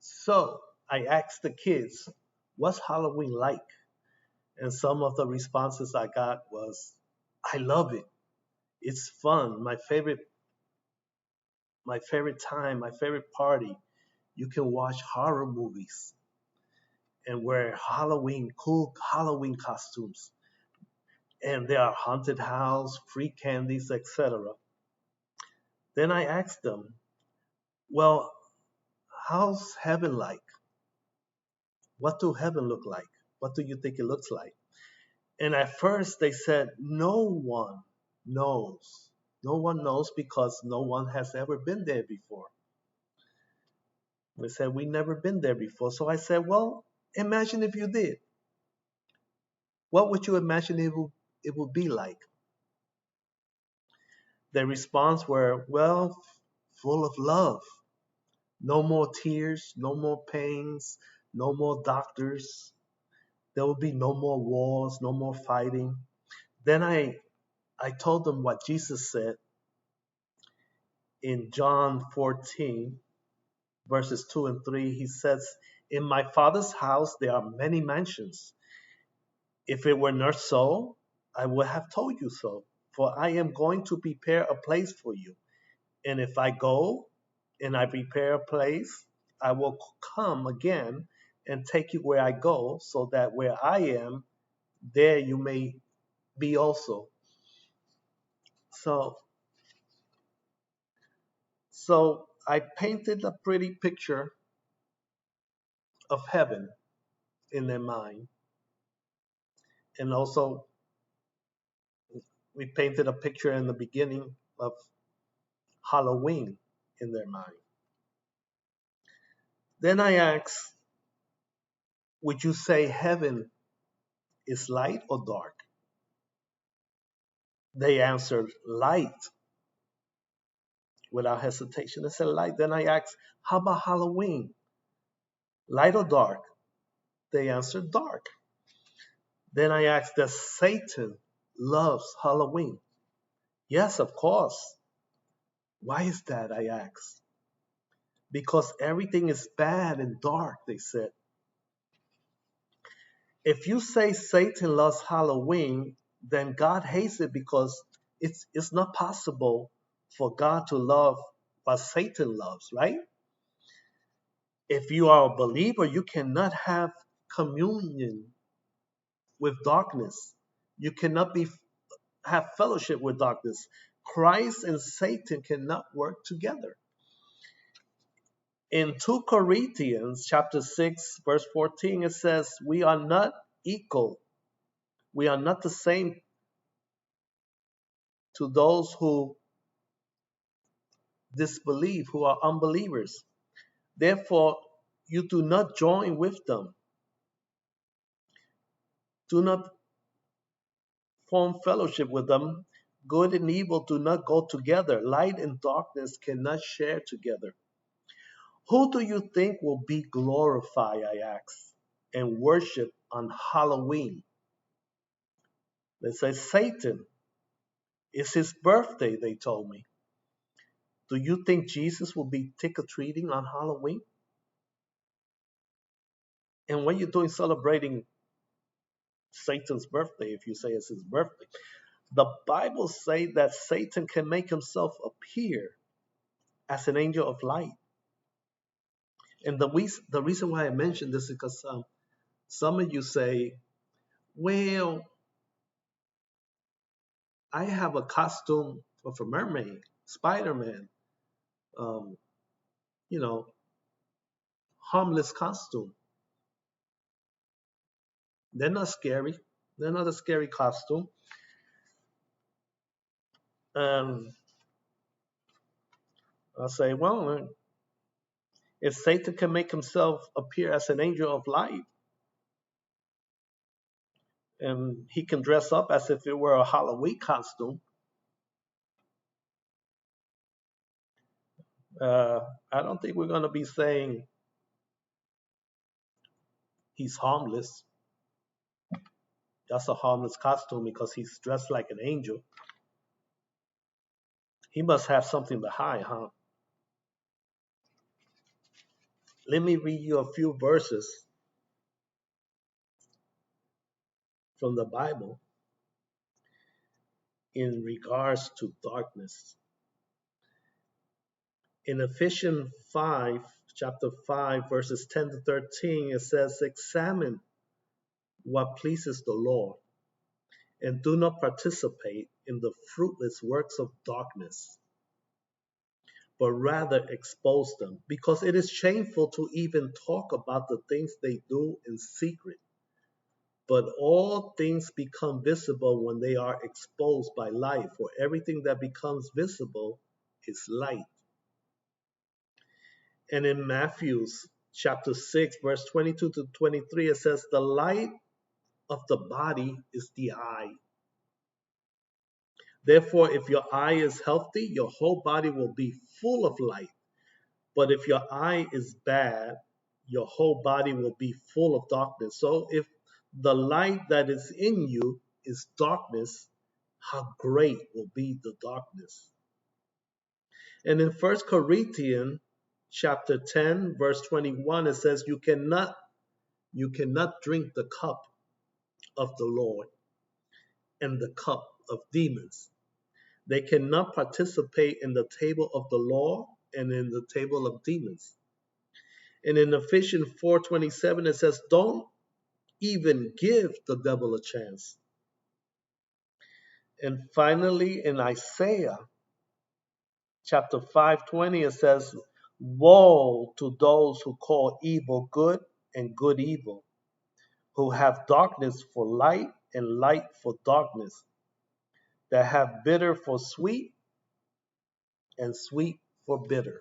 So I asked the kids, what's Halloween like? And some of the responses I got was, I love it. It's fun. My favorite time, my favorite party. You can watch horror movies and wear cool Halloween costumes. And there are haunted house, free candies, etc. Then I asked them, well, how's heaven like? What do heaven look like? What do you think it looks like? And at first they said, no one knows. No one knows because no one has ever been there before. They said, we've never been there before. So I said, well, imagine if you did. What would you imagine it would be like? Their response were, well, full of love. No more tears, no more pains, no more doctors. There will be no more wars, no more fighting. Then I told them what Jesus said in John 14, verses 2 and 3. He says, in my Father's house there are many mansions. If it were not so, I would have told you so. For I am going to prepare a place for you. And if I go and I prepare a place, I will come again and take you where I go, so that where I am, there you may be also. So I painted a pretty picture of heaven in their mind. And also we painted a picture in the beginning of Halloween in their mind. Then I asked, would you say heaven is light or dark? They answered light without hesitation. They said light. Then I asked, how about Halloween? Light or dark? They answered dark. Then I asked, does Satan loves Halloween? Yes, of course. Why is that? I asked. Because everything is bad and dark, they said. If you say Satan loves Halloween, then God hates it, because it's not possible for God to love what Satan loves, right? If you are a believer, you cannot have communion with darkness. You cannot have fellowship with darkness. Christ and Satan cannot work together. In 2 Corinthians chapter 6, verse 14, it says, we are not equal. We are not the same to those who disbelieve, who are unbelievers. Therefore, you do not join with them. Do not form fellowship with them. Good and evil do not go together. Light and darkness cannot share together. Who do you think will be glorified, I asked, and worship on Halloween? They say Satan. It's his birthday, they told me. Do you think Jesus will be trick-or-treating on Halloween? And what are you doing celebrating Satan's birthday if you say it's his birthday? The Bible says that Satan can make himself appear as an angel of light. And the reason why I mention this is because some of you say, well, I have a costume of a mermaid, Spider-Man, um, you know, harmless costume. They're not scary. They're not a scary costume. And I say, well, if Satan can make himself appear as an angel of light, and he can dress up as if it were a Halloween costume, I don't think we're going to be saying he's harmless. That's a harmless costume because he's dressed like an angel. He must have something to hide, huh? Let me read you a few verses from the Bible in regards to darkness. In Ephesians 5, chapter 5, verses 10 to 13, it says, examine what pleases the Lord, and do not participate in the fruitless works of darkness, but rather expose them, because it is shameful to even talk about the things they do in secret. But all things become visible when they are exposed by light, for everything that becomes visible is light. And in Matthew chapter 6, verse 22 to 23, it says, the light of the body is the eye. Therefore, if your eye is healthy, your whole body will be full of light. But if your eye is bad, your whole body will be full of darkness. So if the light that is in you is darkness, how great will be the darkness. And in 1 Corinthians chapter 10, verse 21, it says, you cannot drink the cup of the Lord and the cup of demons. They cannot participate in the table of the law and in the table of demons. And in Ephesians 4:27, it says, don't even give the devil a chance. And finally, in Isaiah chapter 5:20, it says, woe to those who call evil good and good evil, who have darkness for light and light for darkness, that have bitter for sweet and sweet for bitter.